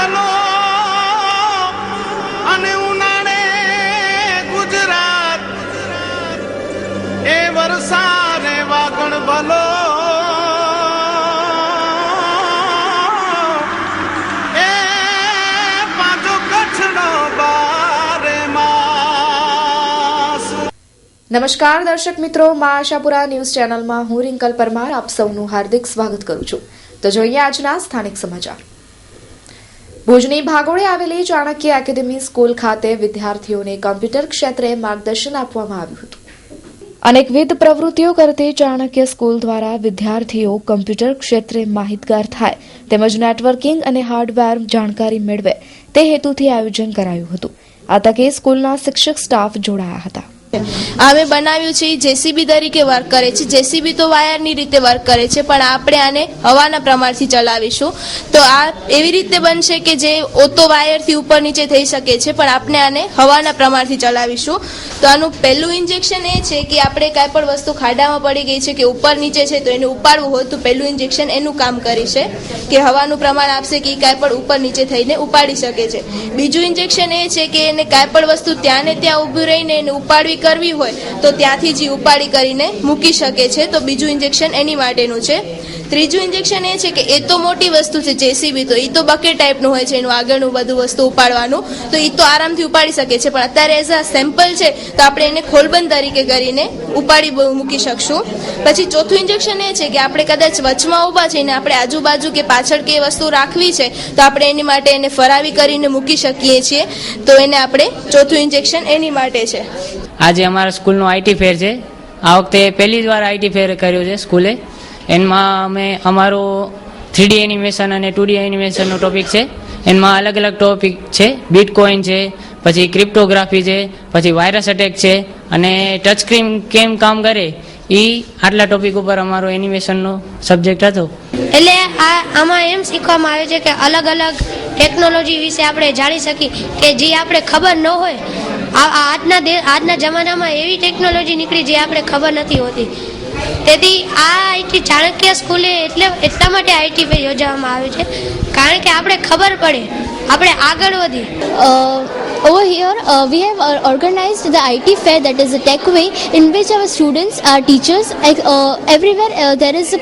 ભલો અને ઉનાળે ગુજરાત એ વરસાદે વાગણ ભલો એ પાછો કચ્છનો બારે માસ. નમસ્કાર દર્શક મિત્રો, મા આશાપુરા ન્યૂઝ ચેનલમાં હું રિંકલ પરમાર આપ સૌનું હાર્દિક સ્વાગત કરું છું. તો જોઈએ આજના સ્થાનિક સમાચાર. ભુજની ભાગોળે આવેલી ચાણક્ય એકેડેમી સ્કૂલ ખાતે વિદ્યાર્થીઓને કમ્પ્યુટર ક્ષેત્રે માર્ગદર્શન આપવામાં આવ્યું હતું. અનેકવિધ પ્રવૃત્તિઓ કરતી ચાણક્ય સ્કૂલ દ્વારા વિદ્યાર્થીઓ કમ્પ્યુટર ક્ષેત્રે માહિતગાર થાય તેમજ નેટવર્કિંગ અને હાર્ડવેર જાણકારી મેળવે તે હેતુથી આયોજન કરાયું હતું. આ તકે સ્કૂલના શિક્ષક સ્ટાફ જોડાયા હતા. અમે બનાવ્યું છે જેસીબી તરીકે વર્ક કરે છે. જેસીબી તો વાયરની રીતે વર્ક કરે છે, પણ આપણે આને હવાના પ્રમાણથી ચલાવીશું. તો આ એવી રીતે બનશે કે જે ઓતો વાયરથી ઉપર નીચે થઈ શકે છે, પણ આપણે આને હવાના પ્રમાણથી ચલાવીશું. તો આનું પહેલું ઇન્જેક્શન એ છે કે આપણે કાંઈ પણ વસ્તુ ખાડામાં પડી ગઈ છે કે ઉપર નીચે છે તો એને ઉપાડવું હોય તો પહેલું ઇન્જેક્શન એનું કામ કરી છે કે હવાનું પ્રમાણ આપશે કે કાંઈ પણ ઉપર નીચે થઈને ઉપાડી શકે છે. બીજું ઇન્જેક્શન એ છે કે એને કાંઈ પણ વસ્તુ ત્યાં ને ત્યાં ઊભી રહીને એને ઉપાડવી કરવી હોય તો ત્યાંથી જ ઉપાડી કરીને મૂકી શકે છે. તો બીજું ઇન્જેક્શન એની માટેનું છે. ત્રીજું ઇન્જેક્શન એ છે કે એ તો મોટી વસ્તુ છે જેસીબી, તો એ તો બકેટ ટાઈપનું હોય છે, એનું આગળનું બધું વસ્તુ ઉપાડવાનું, તો એ તો આરામથી ઉપાડી શકે છે. પણ અત્યારે એઝ અ સેમ્પલ છે તો આપણે એને ખોલબંધ તરીકે કરીને ઉપાડી મૂકી શકશું. પછી ચોથું ઇન્જેક્શન એ છે કે આપણે કદાચ વચમાં ઊભા છે ને આપણે આજુબાજુ કે પાછળ કે વસ્તુ રાખવી છે તો આપણે એની માટે એને ફરાવી કરીને મૂકી શકીએ છીએ. તો એને આપણે ચોથું ઇન્જેક્શન એની માટે છે. આજે અમારા સ્કૂલનો આઈટી ફેર છે. આ વખતે પહેલી જ વાર આઈટી ફેર કર્યો છે સ્કૂલે. એમાં અમે અમારો 3D એનિમેશન અને 2D એનિમેશનનો ટોપિક છે. એમાં અલગ અલગ ટોપિક છે. બીટકોઇન છે, પછી ક્રિપ્ટોગ્રાફી છે, પછી વાયરસ અટેક છે અને ટચ સ્ક્રીન કેમ કામ કરે એ આટલા ટોપિક ઉપર અમારો એનિમેશનનો સબ્જેક્ટ હતો. એટલે આમાં એમ શીખવામાં આવે છે કે અલગ અલગ ટેકનોલોજી વિશે આપણે જાણી શકીએ કે જે આપણે ખબર ન હોય. આજના જમાનામાં એવી ટેકનોલોજી નીકળી જે આપણે ખબર નથી હોતી. તેથી આ આઈટી ચાણક્ય સ્કૂલે એટલા માટે આઈટી ફેર યોજવામાં આવે છે કારણ કે આપણે ખબર પડે, આપણે આગળ વધીએ. Over here, we have organized the IT fair, that is a tech way, in which our students, our teachers, everywhere there is a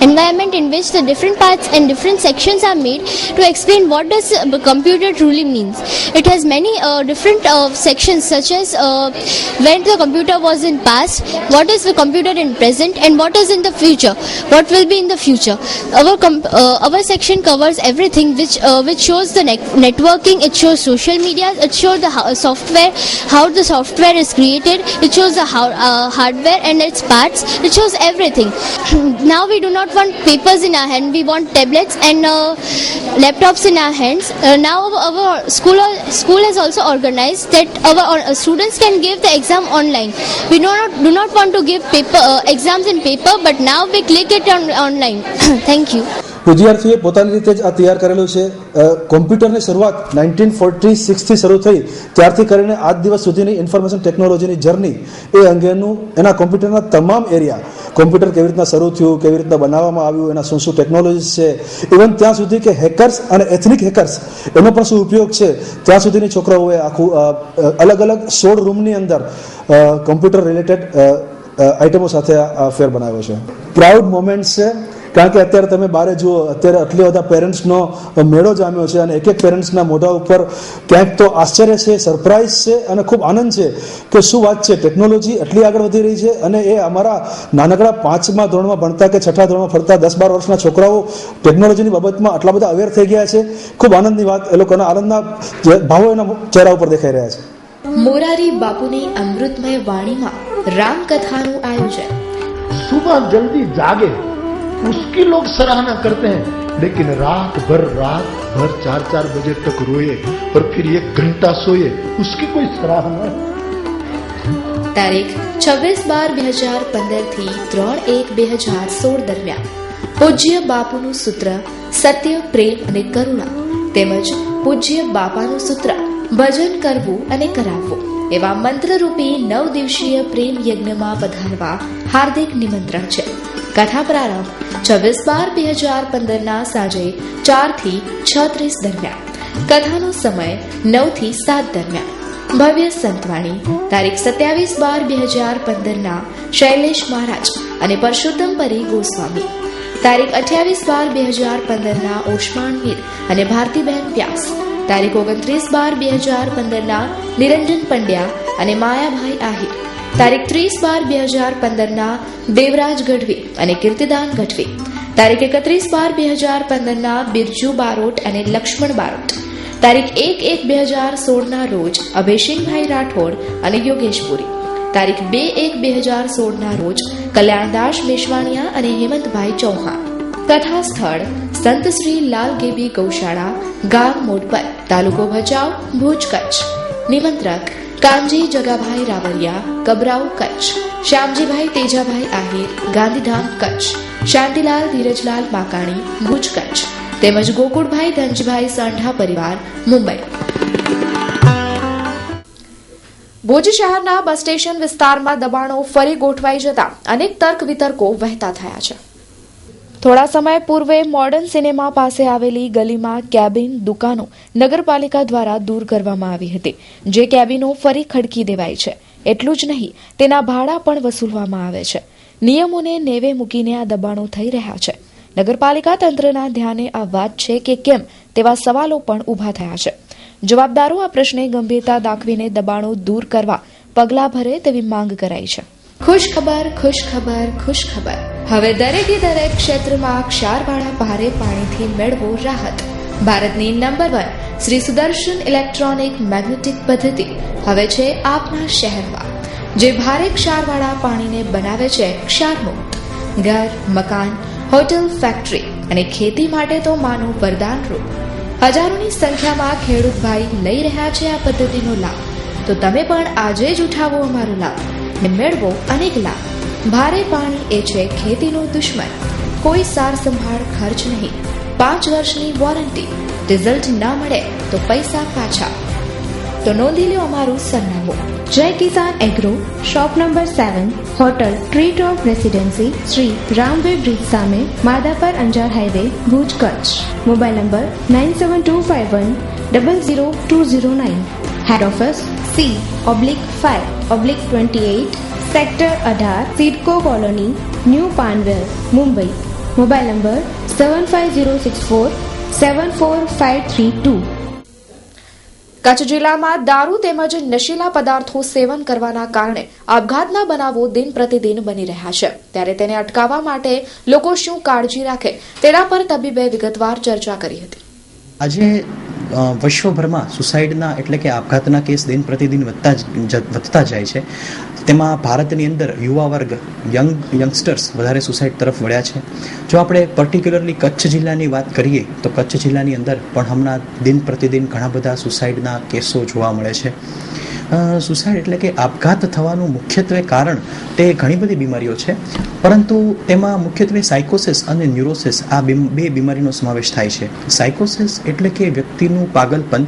environment in which the different parts and different sections are made to explain what does computer truly means. It has many different sections such as when the computer was in past, what is the computer in present, and what is in the future, what will be in the future. Our section covers everything which shows the networking, it shows social media, it shows the software, how the software is created, it shows the hardware and its parts, it shows everything. Now we do not want papers in our hand, we want tablets and laptops in our hands. Now our school has also organized that our students can give the exam online. We do not want to give exams in paper, but now we click it online. Thank you. વિદ્યાર્થીઓએ પોતાની રીતે જ આ તૈયાર કરેલું છે. કોમ્પ્યુટરની શરૂઆત 1946થી શરૂ થઈ ત્યારથી કરીને આજ દિવસ સુધીની ઇન્ફોર્મેશન ટેકનોલોજીની જર્ની એ અંગેનું એના કોમ્પ્યુટરના તમામ એરિયા, કોમ્પ્યુટર કેવી રીતના શરૂ થયું, કેવી રીતના બનાવવામાં આવ્યું, એના શું શું ટેકનોલોજીસ છે, ઇવન ત્યાં સુધી કે હેકર્સ અને એથનિક હેકર્સ એનો પણ શું ઉપયોગ છે, ત્યાં સુધીની છોકરાઓએ આખું અલગ અલગ 16 રૂમની અંદર કોમ્પ્યુટર રિલેટેડ આઇટમો સાથે આ ફેર બનાવ્યો છે. પ્રાઉડ મોમેન્ટ છે કારણ કે અત્યારે તમે બારે જુઓ, અત્યારે આટલા બધા પેરેન્ટ્સનો મેળો જામ્યો છે અને એક એક પેરેન્ટ્સના મોઢા ઉપર ક્યાંક તો આશ્ચર્ય છે, સરપ્રાઇઝ છે અને ખૂબ આનંદ છે કે શું વાત છે, ટેકનોલોજી એટલી આગળ વધી રહી છે. અને એ અમારા નાનકડા 5મા ધોરણમાં ભણતા કે 6ઠા ધોરણમાં ભણતા 10-12 વર્ષના છોકરાઓ ટેકનોલોજીની બાબતમાં આટલા બધા અવેર થઈ ગયા છે. ખૂબ આનંદની વાત, એ લોકોના આનંદના ભાવો એના ચહેરા ઉપર દેખાઈ રહ્યા છે. મોરારી બાપુની અમૃતમય વાણીમાં રામકથાનું આયોજન. સુબહ જલ્દી જાગે उसकी लोग सराहना करते हैं, लेकिन रात भर 4-4 बजे तक रोए और फिर 1 घंटा सोए, उसकी कोई सराहना. તારીખ 26/12/2015 થી 3/1/2016 દરમિયાન પૂજ્ય બાપુનું સૂત્ર સત્ય, પ્રેમ અને કરુણા તેમજ પૂજ્ય બાપાનું સૂત્ર ભજન કરવું અને કરાવવું એવા મંત્રરૂપી 9 દિવસીય પ્રેમ યજ્ઞમાં પધારવા હાર્દિક નિમંત્રણ છે. કથા પ્રારંભ 26/12/2015 સાંજે 4 થી 6:30 દરમિયાન. કથાનો સમય 9 થી 7 દરમિયાન. ભવ્ય સંતવાણી તારીખ 27/12/2015 શૈલેષ મહારાજ અને પરસોત્તમ પરી ગોસ્વામી. તારીખ 28/12/2015 ઓસ્માન મીર અને ભારતીબેન વ્યાસ. તારીખ 29/12/2015 નિરંજન પંડ્યા અને માયાભાઈ આહિર. તારીખ 30/12/2015 દેવરાજ ગઢવી અને કીર્તિદાન ગઢવી. તારીખ 31/12/2015 બિરજુ બારોટ અને લક્ષ્મણ બારોટ. તારીખ 1/1/2016 રોજ અભયસિંહભાઈ રાઠોડ અને યોગેશપુરી. તારીખ 2/1/2016 રોજ કલ્યાણદાસ મેશવાણિયા અને હેમંતભાઈ ચૌહાણ. કથા સ્થળ સંત શ્રી લાલ ગેબી ગૌશાળા, ગામ મોડપર, તાલુકો ભચાઉ, ભુજ, કચ્છ. નિમંત્રક કામજી જગાભાઈ રાવરિયા, કબરાઉ, કચ્છ. શ્યામજીભાઈ તેજાભાઈ આહિર, ગાંધીધામ, કચ્છ. શાંતિલાલ ધીરજલાલ માકાણી, ભુજ, કચ્છ. તેમજ ગોકુળભાઈ ધનજીભાઈ સાંઢા પરિવાર, મુંબઈ. ભુજ શહેરના બસ સ્ટેશન વિસ્તારમાં દબાણો ફરી ગોઠવાઈ જતા અનેક તર્ક વિતર્કો વહેતા થયા છે. થોડા સમય પૂર્વે મોડર્ન સિનેમા પાસે આવેલી ગલીમાં કેબિન દુકાનો નગરપાલિકા દ્વારા દૂર કરવામાં આવી હતી, જે કેબિનો ફરી ખડકી દેવાઈ છે. એટલું જ નહીં, તેના ભાડા પણ વસૂલવામાં આવે છે. નિયમોને નેવે મૂકીને આ દબાણો થઈ રહ્યા છે. નગરપાલિકા તંત્રના ધ્યાને આ વાત છે કે કેમ તેવા સવાલો પણ ઊભા થયા છે. જવાબદારો આ પ્રશ્ને ગંભીરતા દાખવીને દબાણો દૂર કરવા પગલાં ભરે તેવી માંગ કરાઈ છે. ખુશ ખબર, ખુશ ખબર, ખુશ ખબર. હવે દરેકે દરેક ક્ષેત્રમાં ક્ષારવાળા ભારે પાણીથી મેળવો રાહત. ભારતની number 1 Shri Sudarshan electronic magnetic પદ્ધતિ હવે છે આપના શહેરમાં, જે ભારે ક્ષારવાળા પાણીને બનાવે છે ક્ષારમુક્ત. ઘર, મકાન, હોટલ, ફેક્ટરી અને ખેતી માટે તો માનું વરદાનરૂપ. હજારોની સંખ્યામાં ખેડૂત ભાઈ લઈ રહ્યા છે આ પદ્ધતિનો લાભ. તો તમે પણ આજે જ ઉઠાવો અમારો લાભ ને મેળવો અનેક લાભ. ભારે પાણી એ છે ખેતીનો દુશ્મન. કોઈ સાર સંભાળ ખર્ચ નહીં, 5 વર્ષની વોરંટી. રિઝલ્ટ ન મળે તો પૈસા પાછા. તો નોંધી લો અમારું સરનામું: Jay Kisan agro, shop number 7, hotel tree top residency, Shri રામવે બ્રિજ સામે, Madhapar Anjar highway, Bhuj, Kutch. Mobile number 9725100209. Head office C/5/28, sector 18, CIDCO colony, new Panvel, Mumbai. Mobile number 7506474532. Kutch જિલ્લામાં દારૂ તેમજ નશીલા પદાર્થો સેવન કરવાના કારણે આપઘાતના બનાવો દિન પ્રતિદિન બની રહ્યા છે. ત્યારે તેને અટકાવવા માટે લોકો શું કાળજી રાખે તેના પર તબીબે વિગતવાર ચર્ચા કરી હતી. આજે વિશ્વભરમાં સુસાઇડના એટલે કે આપઘાતના કેસ દિન પ્રતિદિન વધતા જાય છે. તેમાં ભારતની અંદર યુવા વર્ગ, યંગસ્ટર્સ વધારે સુસાઇડ તરફ વળ્યા છે. જો આપણે પર્ટિક્યુલરલી કચ્છ જિલ્લાની વાત કરીએ તો કચ્છ જિલ્લાની અંદર પણ હમણાં દિન પ્રતિદિન ઘણા બધા સુસાઇડના કેસો જોવા મળે છે. સુસાઇડ એટલે કે આપઘાત થવાનું મુખ્યત્વે કારણ તે ઘણી બધી બીમારીઓ છે, પરંતુ તેમાં મુખ્યત્વે સાયકોસિસ અને ન્યુરોસિસ આ બે બીમારીનો સમાવેશ થાય છે. સાયકોસિસ એટલે કે વ્યક્તિનું પાગલપન,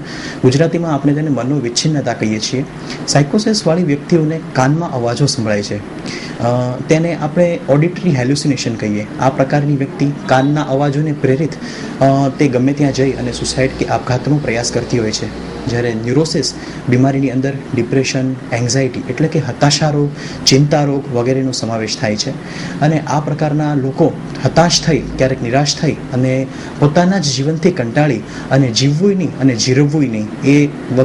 ગુજરાતીમાં આપણે તેને મનોવિચ્છિન્નતા કહીએ છીએ. સાયકોસિસવાળી વ્યક્તિઓને કાનમાં અવાજો સંભળાય છે, તેને આપણે ઓડિટરી હેલ્યુસિનેશન કહીએ. આ પ્રકારની વ્યક્તિ કાનના અવાજોને પ્રેરિત તે ગમે ત્યાં જઈ અને સુસાઇડ કે આપઘાતનો પ્રયાસ કરતી હોય છે. જ્યારે ન્યુરોસિસ બીમારીની અંદર ડિપ્રેશન, એન્ઝાયટી એટલે કે હતાશા રોગ, ચિંતા રોગ વગેરેનો સમાવેશ થાય છે. અને આ પ્રકારના લોકો હતાશ થઈ, ક્યારેક નિરાશ થઈ અને પોતાના જ જીવનથી કંટાળી અને જીવવું નહીં અને જીરવવું નહીં એ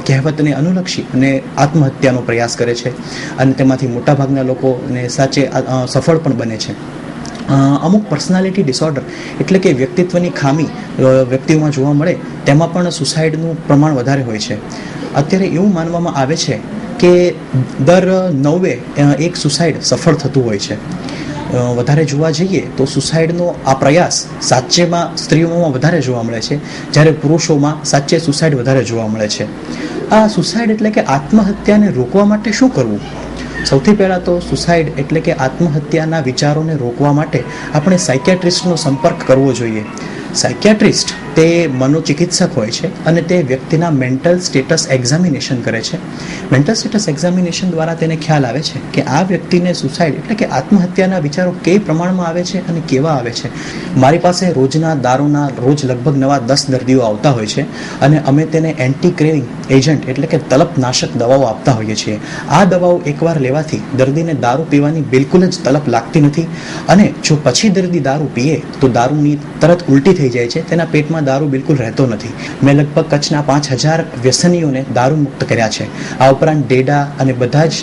કહેવતને અનુલક્ષી અને આત્મહત્યાનો પ્રયાસ કરે છે. અને તેમાંથી મોટાભાગના લોકોને સાચે સફળ પણ બને છે. અમુક પર્સનાલિટી ડિસઓર્ડર એટલે કે વ્યક્તિત્વની ખામી વ્યક્તિઓમાં જોવા મળે, તેમાં પણ સુસાઇડનું પ્રમાણ વધારે હોય છે. અત્યારે એવું માનવામાં આવે છે કે દર 9 એક સુસાઇડ સફળ થતું હોય છે. વધારે જોવા જઈએ તો સુસાઇડનો આ પ્રયાસ સાચેમાં સ્ત્રીઓમાં વધારે જોવા મળે છે, જ્યારે પુરુષોમાં સાચે સુસાઇડ વધારે જોવા મળે છે. આ સુસાઇડ એટલે કે આત્મહત્યાને રોકવા માટે શું કરવું? સૌથી પહેલાં તો સુસાઇડ એટલે કે આત્મહત્યાના વિચારોને રોકવા માટે આપણે સાયકેટ્રિસ્ટનો સંપર્ક કરવો જોઈએ. સાયકિયાટ્રિસ્ટ તે મનોચિકિત્સક હોય છે અને તે વ્યક્તિના મેન્ટલ સ્ટેટસ એક્ઝામિનેશન કરે છે. મેન્ટલ સ્ટેટસ એક્ઝામિનેશન દ્વારા તેને ખ્યાલ આવે છે કે આ વ્યક્તિને સુસાઇડ એટલે કે આત્મહત્યાના વિચારો કઈ પ્રમાણમાં આવે છે અને કેવા આવે છે. મારી પાસે રોજના દારૂના રોજ લગભગ નવા 10 દર્દીઓ આવતા હોય છે અને અમે તેને એન્ટી ક્રેવિંગ એજન્ટ એટલે કે તલપનાશક દવાઓ આપતા હોઈએ છીએ. આ દવાઓ એકવાર લેવાથી દર્દીને દારૂ પીવાની બિલકુલ જ તલપ લાગતી નથી અને જો પછી દર્દી દારૂ પીએ તો દારૂની તરત ઉલટી થઈ જાય છે, તેના પેટમાં દારૂ બિલકુલ રહેતો નથી. મેં લગભગ કચ્છના 5000 વ્યસનીઓને દારૂ મુક્ત કર્યા છે. આ ઉપરાંત ડેડા અને બધા જ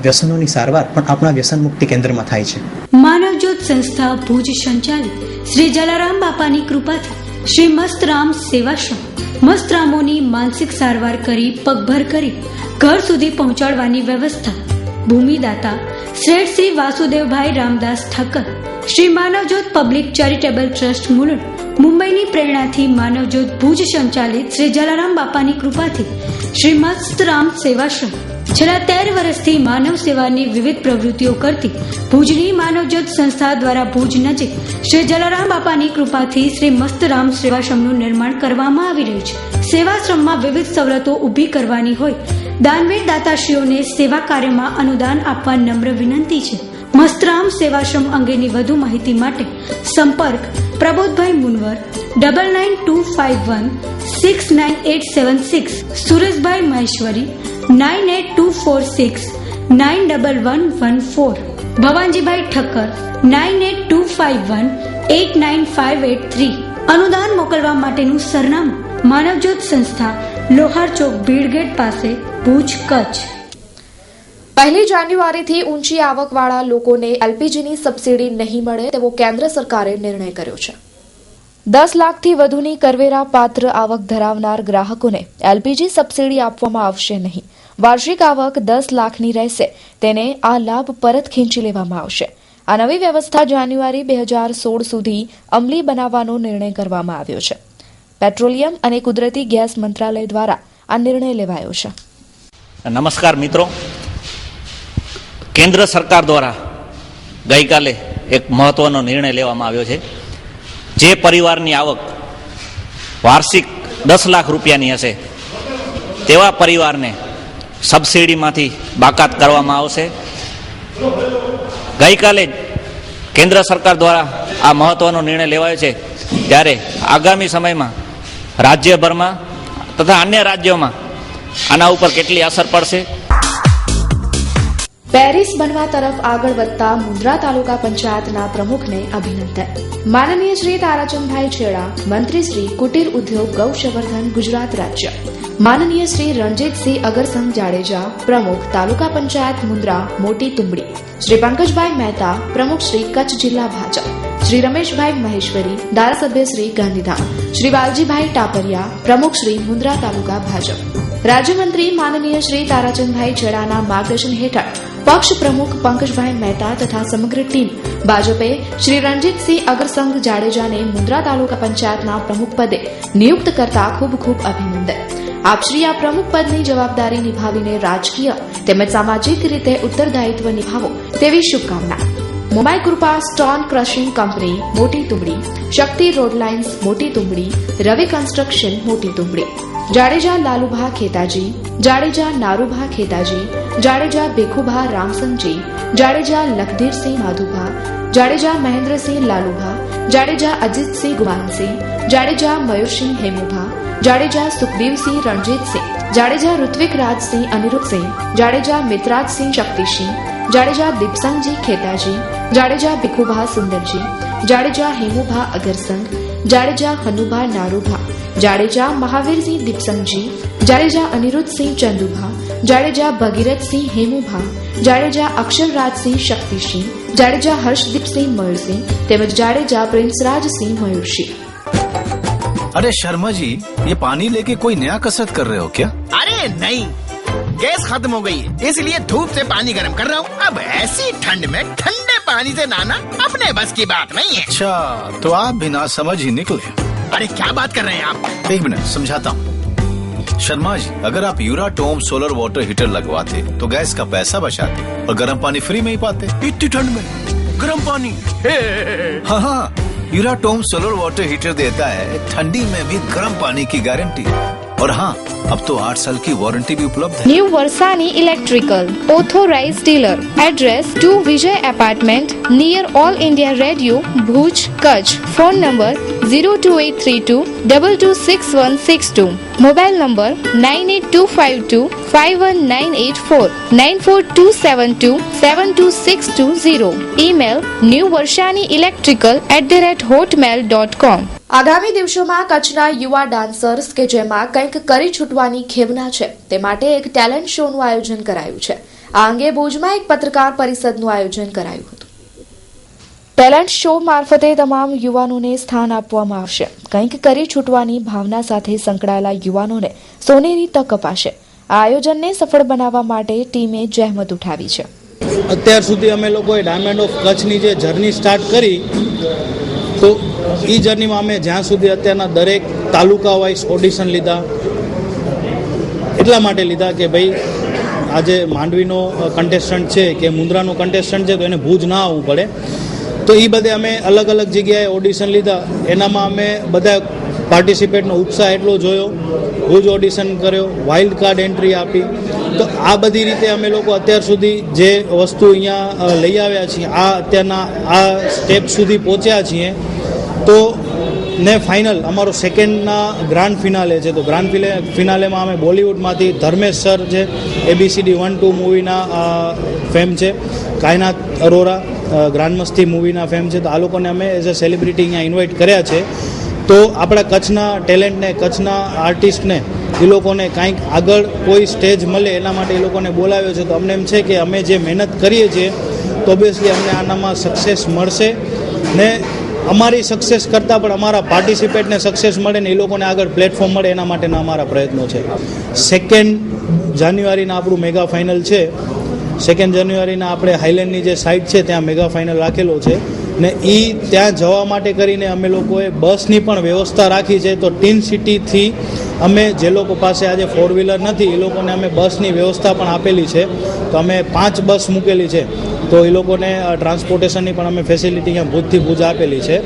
વ્યસનોની સારવાર પણ આપણા વ્યસન મુક્તિ કેન્દ્રમાં થાય છે. માનવજ્યોત સંસ્થા ભુજ સંચાલિત શ્રી જલારામ બાપાની કૃપાથી શ્રી મસ્તરામ સેવાશ્રમ મસ્તરામોની માનસિક સારવાર કરી પગભર કરી ઘર સુધી પહોંચાડવાની વ્યવસ્થા. ભૂમિદાતા શ્રેષ્ઠ Shri Vasudevbhai Ramdas Thakkar. Shri Manavjyot public charitable trust Mulund. મુંબઈની પ્રેરણાથી માનવજ્યોત ભુજ સંચાલિત શ્રી જલારામ બાપાની કૃપાથી શ્રી મસ્તરામ સેવાશ્રમ છેલ્લા 13 વર્ષથી માનવ સેવાની વિવિધ પ્રવૃત્તિઓ કરતી ભુજની માનવજ્યોત સંસ્થા દ્વારા ભુજ નજીક શ્રી જલારામ બાપાની કૃપાથી શ્રી મસ્તરામ સેવાશ્રમનું નિર્માણ કરવામાં આવી રહ્યું છે. સેવાશ્રમમાં વિવિધ સવલતો ઊભી કરવાની હોય દાનવીર દાતાશ્રીઓને સેવા કાર્યમાં અનુદાન આપવા નમ્ર વિનંતી છે. મસ્તરામ સેવાશ્રમ અંગેની વધુ માહિતી માટે સંપર્ક પ્રબોધભાઈ મુનવર 9925169876, સુરેશભાઈ મહેશ્વરી 9824691114, ભવાનજીભાઈ ઠક્કર 9825189583. અનુદાન મોકલવા માટેનું સરનામું માનવજ્યોત સંસ્થા, લોહાર ચોક, ભીડગેટ પાસે, ભુજ, કચ્છ. 1 જાન્યુઆરીથી ઊંચી આવકવાળા લોકોને એલપીજીની સબસિડી નહીં મળે તેવો કેન્દ્ર સરકારે નિર્ણય કર્યો છે. 10 લાખથી વધુની કરવેરા પાત્ર આવક ધરાવનાર ગ્રાહકોને એલપીજી સબસિડી આપવામાં આવશે નહીં. વાર્ષિક આવક 10 લાખની રહેશે તેને આ લાભ પરત ખેંચી લેવામાં આવશે. આ નવી વ્યવસ્થા જાન્યુઆરી 2016 સુધી અમલી બનાવવાનો નિર્ણય કરવામાં આવ્યો છે. પેટ્રોલિયમ અને કુદરતી ગેસ મંત્રાલય દ્વારા આ નિર્ણય લેવાયો છે. નમસ્કાર મિત્રો, કેન્દ્ર સરકાર દ્વારા ગઈકાલે એક મહત્વનો નિર્ણય લેવામાં આવ્યો છે. જે પરિવારની આવક વાર્ષિક 10 લાખ રૂપિયાની હશે તેવા પરિવારને સબસિડીમાંથી બાકાત કરવામાં આવશે. ગઈકાલે કેન્દ્ર સરકાર દ્વારા આ મહત્વનો નિર્ણય લેવાયો છે ત્યારે આગામી સમયમાં રાજ્યભરમાં તથા અન્ય રાજ્યોમાં આના ઉપર કેટલી અસર પડશે. પેરિસ બનવા તરફ આગળ વધતા મુન્દ્રા તાલુકા પંચાયતના પ્રમુખને અભિનંદન. માનનીય શ્રી તારાચંદભાઈ છેડા, મંત્રી શ્રી કુટીર ઉદ્યોગ, ગૌસંવર્ધન, ગુજરાત રાજ્ય. માનનીય શ્રી રણજીતસિંહ અગરસંગ જાડેજા, પ્રમુખ તાલુકા પંચાયત મુન્દ્રા, મોટી તુંબડી. શ્રી પંકજભાઈ મહેતા, પ્રમુખ શ્રી કચ્છ જિલ્લા ભાજપ. શ્રી રમેશભાઈ મહેશ્વરી, ધારાસભ્ય શ્રી ગાંધીધામ. શ્રી વાલજીભાઈ ટાપરિયા, પ્રમુખ શ્રી મુન્દ્રા તાલુકા ભાજપ. રાજ્યમંત્રી માનનીય શ્રી તારાચંદભાઈ છેડાના માર્ગદર્શન હેઠળ પક્ષ પ્રમુખ પંકજભાઈ મહેતા તથા સમગ્ર ટીમ ભાજપે શ્રી રણજીતસિંહ અગરસંગ જાડેજાને મુન્દ્રા તાલુકા પંચાયતના પ્રમુખ પદે નિયુક્ત કરતા ખૂબ ખૂબ અભિનંદન. આપશ્રી આ પ્રમુખ પદની જવાબદારી નિભાવીને રાજકીય તેમજ સામાજિક રીતે ઉત્તરદાયિત્વ નિભાવો તેવી શુભકામના. મુંબઈ કૃપા સ્ટોન ક્રશિંગ કંપની, મોટી તુંબડી. શક્તિ રોડ લાઇન્સ, મોટી તુંબડી. રવિ કન્સ્ટ્રક્શન, મોટી તુંબડી. જાડેજા લાલુભા ખેતાજી, જાડેજા નારુભા ખેતાજી, જાડેજા ભીખુભા રામસંગજી, જાડેજા લખધીરસિંહ માધુભા, જાડેજા મહેન્દ્રસિંહ લાલુભા, જાડેજા અજીતસિંહ ગુમાનસિંહ, જાડેજા મયુરસિંહ હેમુભા, જાડેજા સુખદેવસિંહ રણજીતસિંહ, જાડેજા ઋત્વિક રાજસિંહ અનિરુદ્ધસિંહ, જાડેજા મિત્રાજસિંહ શક્તિસિંહ, જાડેજા દીપસંગજી ખેતાજી, જાડેજા ભીખુભા સુંદરજી, જાડેજા હેમુભા અગરસંગ, જાડેજા હનુભા નારુભા, જાડેજા મહાવીરસિંહ દીપસંગજી, જાડેજા અનિરુદ્ધસિંહ ચંદુભા, જાડેજા ભગીરથસિંહ હેમુભા, જાડેજા અક્ષરરાજસિંહ શક્તિસિંહ, જાડેજા હર્ષદીપસિંહ મયુરસિંહ તેમજ જાડેજા પ્રિंसराजसिंह मयूरसिंह. अरे शर्मा जी, ये पानी लेके कोई नया कसरत कर रहे हो क्या? अरे नहीं, गैस खत्म हो गई है इसलिए धूप से पानी गर्म कर रहा हूँ. अब ऐसी ठंड में ठंडे पानी से नहाना अपने बस की बात नहीं है. अच्छा, तो आप बिना समझ ही निकले. अरे क्या बात कर रहे हैं आप? एक मिनट समझाता हूँ. शर्मा जी, अगर आप यूराटोम सोलर वाटर हीटर लगवाते तो गैस का पैसा बचाते और गर्म पानी फ्री में ही पाते. इतनी ठंड में गर्म पानी? हाँ हाँ, यूराटोम सोलर वाटर हीटर देता है ठंडी में भी गर्म पानी की गारंटी। और हाँ, अब तो 8 साल की वारंटी भी उपलब्ध है। New Varsani electrical authorised dealer, address 2 Vijay apartment near All India Radio, Bhuj, Kutch. Phone number 02832 226162, mobile number 9825251984, 9427272620, email newvarshani.electrical@hotmail.com। આગામી દિવસોમાં કચ્છના યુવા ડાન્સર્સ કે જેમાં કંઈક કરી છૂટવાની ખેવના છે તે માટે એક ટેલેન્ટ શોનું આયોજન કરાયું છે। આ અંગે ભુજમાં એક પત્રકાર પરિષદનું આયોજન કરાયું હતું। ટેલેન્ટ શો મારફતે તમામ યુવાનોને સ્થાન આપવામાં આવશે। કંઈક કરી છૂટવાની ભાવના સાથે સંકળાયેલા યુવાનોને સોનેરી તક અપાશે। આ આયોજનને સફળ બનાવવા માટે ટીમે જહેમત ઉઠાવી છે। અત્યાર સુધી અમે લોકોએ ડાયમંડ ઓફ કચ્છની જે જર્ની સ્ટાર્ટ કરી તો એ જર્નીમાં અમે જ્યાં સુધી અત્યારના દરેક તાલુકા વાઇઝ ઓડિશન લીધા, એટલા માટે લીધા કે ભાઈ આજે માંડવીનો કન્ટેસ્ટન્ટ છે કે મુન્દ્રાનો કન્ટેસ્ટન્ટ છે તો એને ભુજ ના આવવું પડે, તો એ બધે અમે અલગ અલગ જગ્યાએ ઓડિશન લીધા। એનામાં અમે બધા પાર્ટિસિપેટનો ઉત્સાહ એટલો જોયો, ભુજ ઓડિશન કર્યો, વાઇલ્ડ કાર્ડ એન્ટ્રી આપી। તો આ બધી રીતે અમે લોકો અત્યાર સુધી જે વસ્તુ અહીંયા લઈ આવ્યા છીએ, આ અત્યારના આ સ્ટેપ સુધી પહોંચ્યા છીએ, તો ને ફાઇનલ અમારો સેકન્ડના ગ્રાન્ડ ફિનાલે છે। તો ગ્રાન્ડ ફિનાલેમાં અમે બોલિવૂડમાંથી ધર્મેશ સર છે, ABCD 1-2 મૂવીના ફેમ છે, કાયનાત અરોરા ગ્રાન્ડ મસ્તી મૂવીના ફેમ છે, તો આ લોકોને અમે એઝ અ સેલિબ્રિટી અહીંયા ઇન્વાઇટ કર્યા છે। તો આપણા કચ્છના ટેલેન્ટને, કચ્છના આર્ટિસ્ટને, એ લોકોને કાંઈક આગળ કોઈ સ્ટેજ મળે એના માટે એ લોકોને બોલાવ્યો છે। તો અમને એમ છે કે અમે જે મહેનત કરીએ છીએ તો ઓબ્વિયસલી અમને આનામાં સક્સેસ મળશે ને અમારી સક્સેસ કરતાં પણ અમારા પાર્ટિસિપેટને સક્સેસ મળે ને એ લોકોને આગળ પ્લેટફોર્મ મળે એના માટેના અમારા પ્રયત્નો છે। 2 જાન્યુઆરીના આપણું મેગા ફાઇનલ છે। 2 જાન્યુઆરીના આપણે હાઈલેન્ડની જે સાઇટ છે ત્યાં મેગા ફાઇનલ રાખેલો છે ને એ ત્યાં જવા માટે કરીને અમે લોકોએ બસની પણ વ્યવસ્થા રાખી છે। તો ટીન સિટીથી અમે જે લોકો પાસે આજે 4 વ્હીલર નથી એ લોકોને અમે બસની વ્યવસ્થા પણ આપેલી છે। તો અમે 5 બસ મૂકેલી છે, તો એ લોકોને ટ્રાન્સપોર્ટેશનની પણ અમે ફેસિલિટી અહીંયા ભુજથી ભુજ આપેલી છે।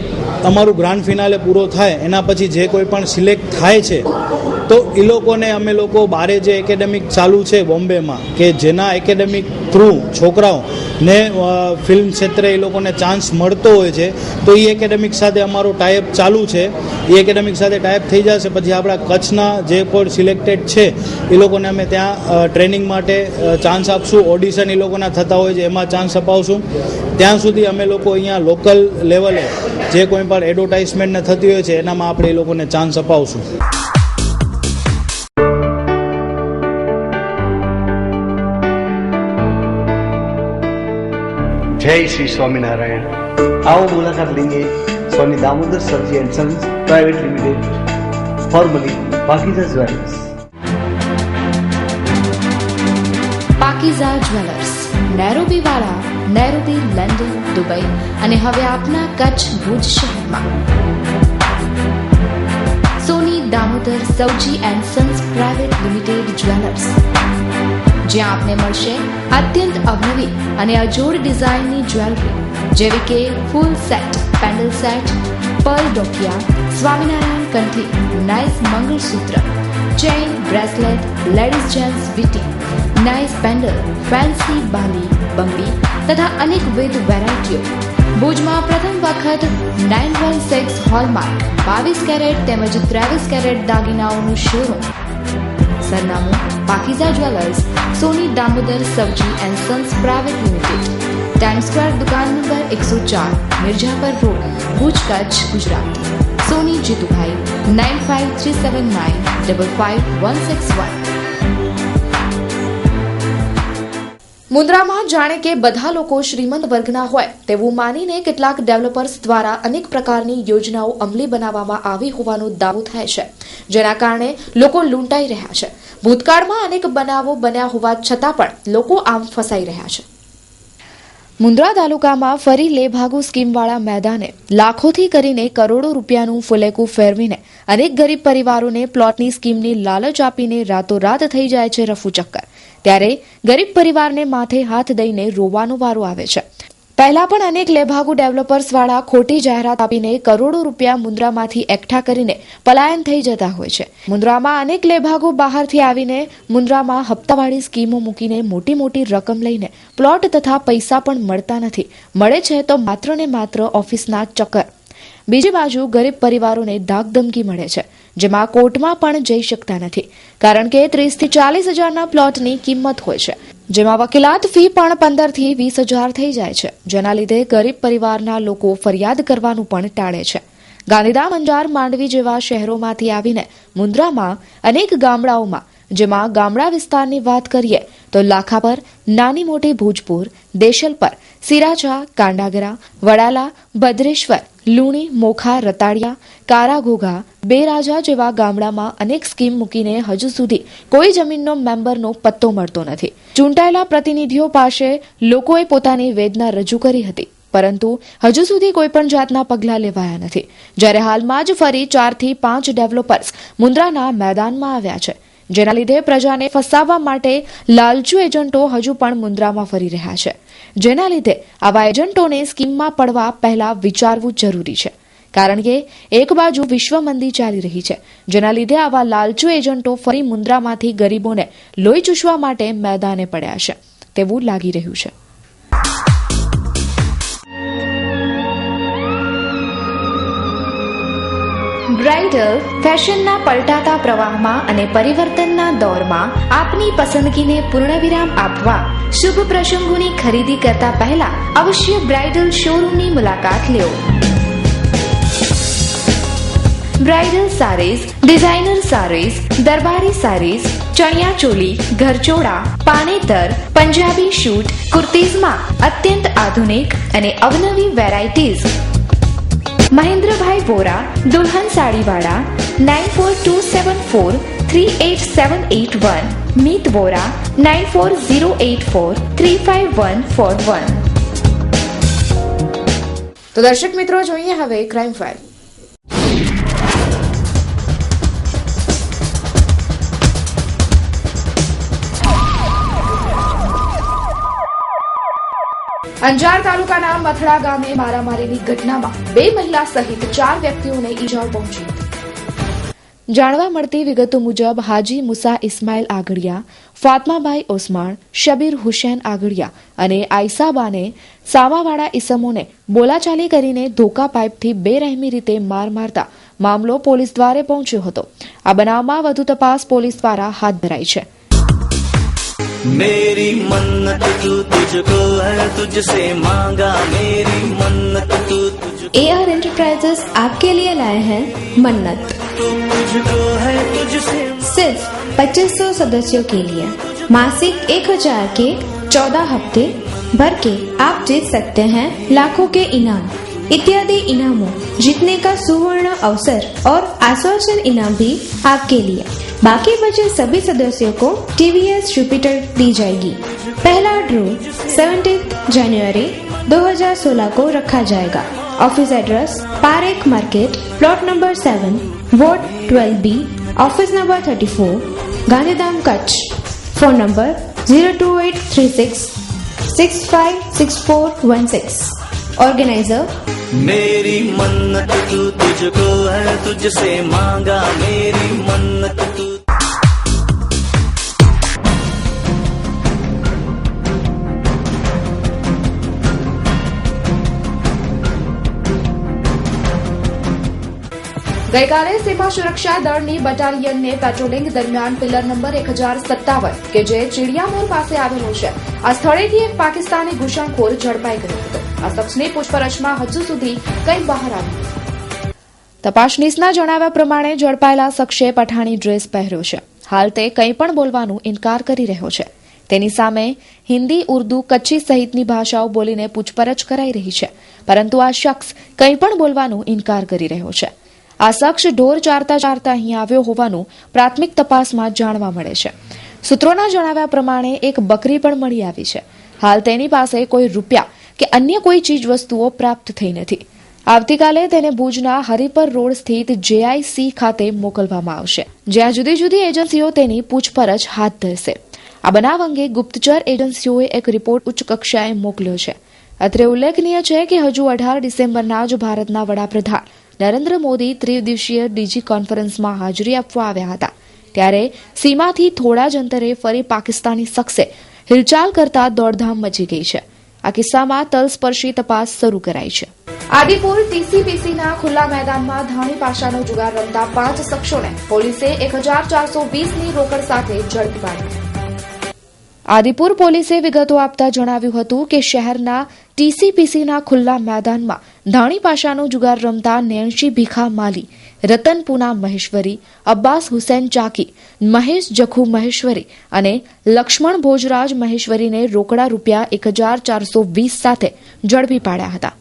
અમારું ગ્રાન્ડ ફિનાલે પૂરો થાય એના પછી જે કોઈ પણ સિલેક્ટ થાય છે તો એ લોકોને અમે લોકો બારે જે એકેડેમિક ચાલુ છે બોમ્બેમાં, કે જેના એકેડેમિક થ્રુ છોકરાઓને ફિલ્મ ક્ષેત્રે એ લોકોને ચાન્સ મળતો હોય છે, તો એ એકેડેમિક સાથે અમારો ટાઈઅપ ચાલુ છે। એ એકેડેમિક સાથે ટાઈઅપ થઈ જશે પછી આપણા કચ્છના જે કોઈ સિલેક્ટેડ છે એ લોકોને અમે ત્યાં ટ્રેનિંગ માટે ચાન્સ આપશું। ઓડિશન એ લોકોના થતા હોય છે એમાં ચાન્સ અપાવશું। ત્યાં સુધી અમે લોકો અહીંયા લોકલ લેવલે જે કોઈ પણ એડવર્ટાઇઝમેન્ટને થતી હોય છે એનામાં આપણે એ લોકોને ચાન્સ અપાવશું। जय श्री स्वामीनारायण। आओ मुलाकात लेंगे स्वामी दामोदर सब्जी and sons private limited, formerly Pakeezah jewellers. Pakeezah jewellers, Nairobi વાળા, નૈરોબી, લંડન, દુબઈ અને હવે આપના કચ્છ ભુજ શહેરમાં। Soni Damodar Sauji and sons private limited jewellers, જ્યાં આપને મળશે અત્યંત અવનવી અને અજોડ ડિઝાઇનની જ્વેલરી જેવી કે full set, pendant set, pearl ડોકિયા, સ્વામિનારાયણ કંઠી, nice mangalsutra, chain, bracelet, ladies gents વીટી, નાઇસ પેન્ડલ, ફેન્સી બાલી, બંગડી તથા અનેકવિધ વેરાયટીઓ। ભુજમાં પ્રથમ વખત 916 હોલમાર્ક 22 કેરેટ તેમજ 23 કેરેટ દાગીનાઓનું શોરૂમ। સરનામું પાકીઝા જ્વેલર્સ, સોની દામોદર સબ્જી and sons private limited, time square, દુકાન નંબર 104, મિર્જાપર રોડ, ભુજ, કચ્છ, ગુજરાત। સોની જીતુભાઈ 9537955161। મુન્દ્રામાં જાણે કે બધા લોકો શ્રીમંત વર્ગના હોય તેવું માનીને કેટલાક ડેવલપર્સ દ્વારા અનેક પ્રકારની યોજનાઓ અમલી બનાવવામાં આવી હોવાનો દાવો થાય છે, જેના કારણે લોકો લૂંટાઈ રહ્યા છે। ભૂતકાળમાં અનેક બનાવો બન્યા હોવા છતાં પણ લોકો આમ ફસાઈ રહ્યા છે। મુન્દ્રા તાલુકામાં ફરી લેભાગુ સ્કીમવાળા મેદાને લાખોથી કરીને કરોડો રૂપિયાનું ફુલેકું ફેરવીને અનેક ગરીબ પરિવારોને પ્લોટની સ્કીમની લાલચ આપીને રાતોરાત થઈ જાય છે રફુ ચક્કર। ત્યારે ગરીબ પરિવારને માથે હાથ દઈને રોવાનો વારો આવે છે। પહેલા પણ અનેક લેભાગુ ડેવલપર્સ વાળા ખોટી જાહેરાત આપીને કરોડો રૂપિયા મુન્દ્રામાંથી એકઠા કરીને પલાયન થઈ જતા હોય છે. મુન્દ્રામાં અનેક લેભાગુ બહારથી આવીને મુન્દ્રામાં હપ્તાવાળી સ્કીમો મૂકીને મોટી મોટી રકમ લઈને પ્લોટ તથા પૈસા પણ મળતા નથી. મળે છે તો માત્ર ને માત્ર ઓફિસના ચક્કર. બીજી બાજુ ગરીબ પરિવારોને ધાકધમકી મળે છે, જેમાં કોર્ટમાં પણ જઈ શકતા નથી, કારણ કે 30 થી 40 હજારના પ્લોટની કિંમત હોય છે, જેમાં વકીલાત ફી પણ 15 થી 20 હજાર થઈ જાય છે, જેના લીધે ગરીબ પરિવારના લોકો ફરિયાદ કરવાનું પણ ટાળે છે. ગાંધીધામ, અંજાર, માંડવી જેવા શહેરોમાંથી આવીને મુન્દ્રામાં અનેક ગામડાઓમાં, જેમાં ગામડા વિસ્તારની વાત કરીએ તો લાખાપર, નાની મોટી ભુજપુર, દેશલપર, સિરાજા, કાંડાગરા, વડાલા, ભદ્રેશ્વર, લુણી, મોખા, રતાડિયા, કારાઘોઘા, બેરાજા જેવા ગામડામાં અનેક સ્કીમ મૂકીને હજુ સુધી કોઈ જમીનનો મેમ્બરનો પત્તો મળતો નથી. ચૂંટાયેલા પ્રતિનિધિઓ પાસે લોકોએ પોતાની વેદના રજૂ કરી હતી, પરંતુ હજુ સુધી કોઈપણ જાતના પગલાં લેવાયા નથી. જ્યારે હાલમાં જ ફરી 4 થી 5 ડેવલપર્સ મુન્દ્રાના મેદાનમાં આવ્યા છે, જેના લીધે પ્રજાને ફસાવવા માટે લાલચુ એજન્ટો હજુ પણ મુન્દ્રામાં ફરી રહ્યા છે. જેના લીધે આવા એજન્ટોને સ્કીમમાં પડવા પહેલા વિચારવું જરૂરી છે, કારણ કે એક બાજુ વિશ્વ મંદી ચાલી રહી છે, જેના લીધે આવા લાલચુ એજન્ટો ફરી મુન્દ્રામાંથી ગરીબોને લોહી ચૂસવા માટે મેદાને પડ્યા છે તેવું લાગી રહ્યું છે. બ્રાઇડલ ફેશનના પલટાતા પ્રવાહમાં અને પરિવર્તનના દોરમાં આપની પસંદગીને પૂર્ણવિરામ આપવા શુભ પ્રસંગોની ખરીદી કરતા પહેલા અવશ્ય બ્રાઇડલ શોરૂમની મુલાકાત લો. બ્રાઇડલ સારીઝ, ડિઝાઇનર સારીઝ, દરબારી સારીઝ, ચણિયા ચોલી, ઘરચોળા, પાનેતર, પંજાબી શૂટ, કુર્તીઝમાં અત્યંત આધુનિક અને અવનવી વેરાયટીઝ. મહેન્દ્રભાઈ વોરા, દુલ્હન સાડીવાળા, 9427438781. મીત વોરા, 9408435141. તો દર્શક મિત્રો, જોઈએ હવે ક્રાઇમ ફાઇલ. અંજાર તાલુકાના મથડા ગામે મારામારીની ઘટનામાં 2 મહિલા સહિત 4 વ્યક્તિઓને ઈજાઓ પહોંચી હતી. જાણવા મળતી વિગતો મુજબ હાજી મુસા ઇસ્માઇલ આગળિયા, ફાતમાબાઈ ઓસમાણ, શબીર હુસૈન આગળિયા અને આઈસાબાને સામાવાળા ઇસમોને બોલાચાલી કરીને ધોકા પાઇપથી બેરહેમી રીતે માર મારતા મામલો પોલીસ દ્વારે પહોંચ્યો હતો. આ બનાવમાં વધુ તપાસ પોલીસ દ્વારા હાથ ધરાઈ છે. मेरी मन्नत तू तुझको है, तुझसे मांगा मेरी मन्नत तू तुझको. AR एंटरप्राइजेस आपके लिए लाए हैं मन्नत. तू तुझको है, तुझसे सिर्फ 2500 सदस्यों के लिए मासिक 1000 के 14 हफ्ते भर के आप जीत सकते हैं लाखों के इनाम इत्यादि इनामों. जीतने का सुवर्ण अवसर और आश्वासन इनाम भी आपके लिए. बाकी बचे सभी सदस्यों को TVS जुपिटर दी जाएगी. पहला ड्रॉ 17 जनवरी 2016 को रखा जाएगा. Office address Parekh market, plot number 7, ward 12B, office number 34, Gandhidham Kutch. Phone number 02836656416. Organiser मेरी मन्नत तू तुझको है, तुझसे मांगा मेरी मन्नत तू. ગઈકાલે સીમા સુરક્ષા દળની બટાલિયનને પેટ્રોલિંગ દરમિયાન પિલર નંબર 1057 કે જે ચીડિયામોર પાસે આવેલો છે, આ સ્થળેથી એક પાકિસ્તાની ઘૂસણખોર ઝડપાઈ ગયો હતો. આ શખ્સની પૂછપરછમાં હજુ સુધી કંઈ બહાર આવ્યું નથી. તપાસનીસના જણાવ્યા પ્રમાણે ઝડપાયેલા શખ્સે પઠાણી ડ્રેસ પહેર્યો છે. હાલ તે કંઈ પણ બોલવાનું ઇનકાર કરી રહ્યો છે. તેની સામે હિન્દી, ઉર્દુ, કચ્છી સહિતની ભાષાઓ બોલીને પૂછપરછ કરાઈ રહી છે, પરંતુ આ શખ્સ કંઈ પણ બોલવાનું ઇનકાર કરી રહ્યો છે. આ શખ્સ ઢોર ચારતા અહીં આવ્યો હોવાનું પ્રાથમિક તપાસમાં જાણવા મળે છે. સૂત્રોના જણાવ્યા પ્રમાણે એક બકરી પણ મળી આવી છે. હાલ તેની પાસે કોઈ રૂપિયા કે અન્ય કોઈ ચીજ વસ્તુઓ પ્રાપ્ત થઈ નથી. આવતીકાલે તેને ભુજના હરિપર રોડ સ્થિત JIC ખાતે મોકલવામાં આવશે, જ્યાં જુદી જુદી એજન્સીઓ તેની પૂછપરછ હાથ ધરશે. આ બનાવ અંગે ગુપ્તચર એજન્સીઓએ એક રિપોર્ટ ઉચ્ચ કક્ષાએ મોકલ્યો છે. અત્રે ઉલ્લેખનીય છે કે હજુ 18 ડિસેમ્બરના જ ભારતના વડાપ્રધાન નરેન્દ્ર મોદી ત્રિદિવસીય ડીજી કોન્ફરન્સમાં હાજરી આપવા આવ્યા હતા. ત્યારે સીમાથી થોડા જ અંતરે ફરી પાકિસ્તાની શખ્સે હિલચાલ કરતા દોડધામ મચી ગઈ છે. આ કિસ્સામાં તલસ્પર્શી તપાસ શરૂ કરાઈ છે. આદિપુર ટીસીપીસીના ખુલ્લા મેદાનમાં ધાણી પાશાનો જુગાર રમતા 5 શખ્સોને પોલીસે 1420ની રોકડ સાથે ઝડપી પાડ્યા. આદિપુર પોલીસે વિગતો આપતા જણાવ્યું હતું કે શહેરના ટીસીપીસીના ખુલ્લા મેદાનમાં ધાણી પાશાનો જુગાર રમતા નેણશી ભીખા માલી, રતન પૂના મહેશ્વરી, અબ્બાસ હુસૈન ચાકી, મહેશ જખુ મહેશ્વરી અને લક્ષ્મણ ભોજરાજ મહેશ્વરીને રોકડા રૂપિયા 1420 સાથે ઝડપી પાડ્યા હતા.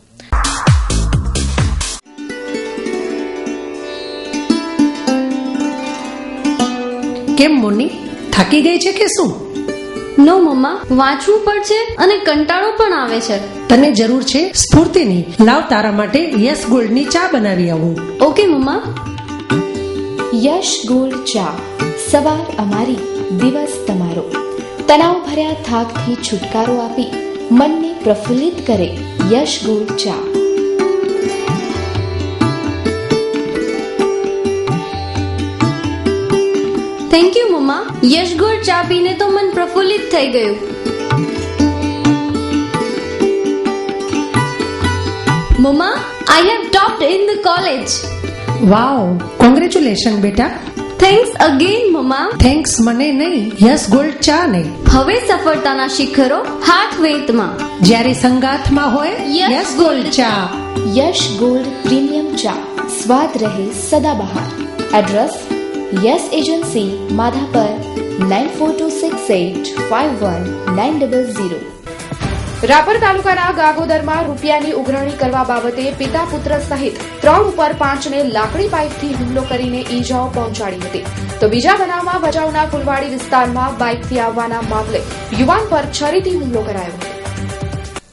કેમ મોની, થાકી ગઈ છે કે શું? નો મમ્મા, વાંચવું પડશે અને કંટાળો પણ આવે છે. તને જરૂર છે સ્ફૂર્તિની. લાવ તારા માટે યસ ગોલ્ડની ચા બનાવી આવું. ઓકે મમ્મા. યશ ગોલ્ડ ચા, સવાર અમારી, દિવસ તમારો. તણાવ ભર્યા થાકથી છુટકારો આપી મનને પ્રફુલ્લિત કરે યશ ગોલ્ડ ચા. Thank you mamma. Yash gold ચા પીને તો મન પ્રફુલ્લિત થઈ ગયું. Mamma, I have topped in the college. Wow, congratulation બેટા. Thanks again mamma. થેન્ક્સ મને નહીં, યસ ગોલ્ડ ચા ને. હવે સફળતાના શિખરો હાથ વેતમાં. જ્યારે સંગાથમાં હોય યસ ગોલ્ડ ચા. યશ ગોલ્ડ પ્રીમિયમ ચા, સ્વાદ રહે સદાબહાર. Address Yash agency, Madhapar, 9426851900. રાપર તાલુકાના ગાગોદરમાં રૂપિયાની ઉઘરાણી કરવા બાબતે પિતા પુત્ર સહિત 3 ઉપર 5ને લાકડી પાઇપથી હુમલો કરીને ઈજાઓ પહોંચાડી હતી. તો બીજા બનાવમાં ભચાઉના ફુલવાડી વિસ્તારમાં બાઇકથી આવવાના મામલે યુવાન પર છરીથી હુમલો કરાયો હતો.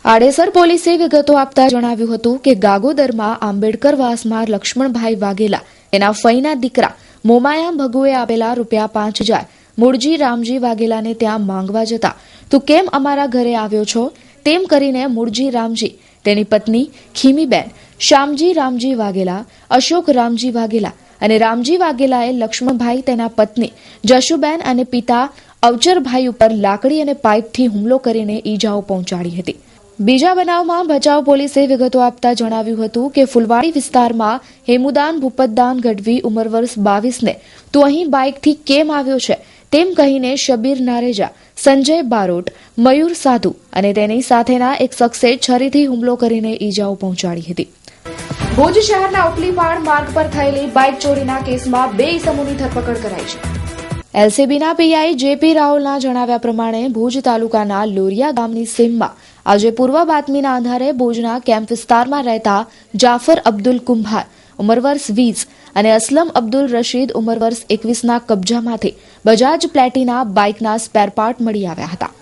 આડેસર પોલીસે વિગતો આપતા જણાવ્યું હતું કે ગાગોદરમાં આંબેડકરવાસમાં લક્ષ્મણભાઈ વાઘેલા તેના ફઈના દીકરા મોમાયા ભગુએ આપેલા ₹5000 મૂળજી રામજી વાઘેલાને ત્યાં માંગવા જતા તું કેમ અમારા ઘરે આવ્યો છો તેમ કરીને મૂળજી રામજી, તેની પત્ની ખીમીબેન, શ્યામજી રામજી વાઘેલા, અશોક રામજી વાઘેલા અને રામજી વાઘેલાએ લક્ષ્મણભાઈ, તેના પત્ની જશુબેન અને પિતા અવચરભાઈ ઉપર લાકડી અને પાઇપથી હુમલો કરીને ઈજાઓ પહોંચાડી હતી. બીજા બનાવમાં ભચાઉ પોલીસે વિગતો આપતા જણાવ્યું હતું કે ફુલવાડી વિસ્તારમાં હેમુદાન ભૂપતદાન ગઢવી ઉંમર વર્ષ 22ને તું અહીં બાઇકથી કેમ આવ્યો છે તેમ કહીને શબીર નારેજા, સંજય બારોટ, મયુર સાધુ અને તેની સાથેના એક શખ્સે છરીથી હુમલો કરીને ઈજાઓ પહોંચાડી હતી. ભુજ શહેરના ઉટલીપાડ માર્ગ પર થયેલી બાઇક ચોરીના કેસમાં 2 ઇસમોની ધરપકડ કરાઈ છે. એલસીબીના પીઆઈ જેપી રાહુલના જણાવ્યા પ્રમાણે ભુજ તાલુકાના લોરિયા ગામની સીમમાં આજે પૂર્વ બાતમીના આધારે ભુજના કેમ્પ વિસ્તારમાં રહેતા જાફર અબ્દુલ કુંભાર ઉંમર વર્ષ 20 અને અસલમ અબ્દુલ રશીદ ઉંમર વર્ષ 21ના કબજામાંથી બજાજ પ્લેટિના બાઇકના સ્પેરપાર્ટ મળી આવ્યા હતા.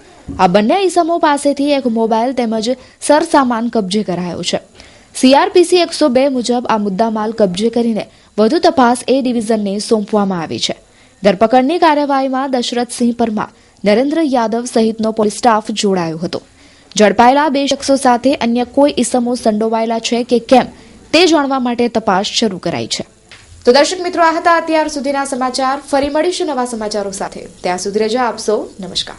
આ બંને ઇસમો પાસેથી એક મોબાઈલ તેમજ સરસામાન કબજે કરાયો છે. સીઆરપીસી 102 મુજબ આ મુદ્દામાલ કબજે કરીને વધુ તપાસ એ ડિવિઝનને સોંપવામાં આવી છે. ધરપકડની કાર્યવાહીમાં દશરથસિંહ પરમાર, નરેન્દ્ર યાદવ સહિતનો પોલીસ સ્ટાફ જોડાયો હતો. ઝડપાયેલા 2 શખ્સો સાથે અન્ય કોઈ ઇસમો સંડોવાયેલા છે કે કેમ તે જાણવા માટે તપાસ શરૂ કરાઈ છે. તો દર્શક મિત્રો, આ હતા અત્યાર સુધીના સમાચાર. ફરી મળીશું નવા સમાચારો સાથે. ત્યાં સુધી રજા આપશો. નમસ્કાર.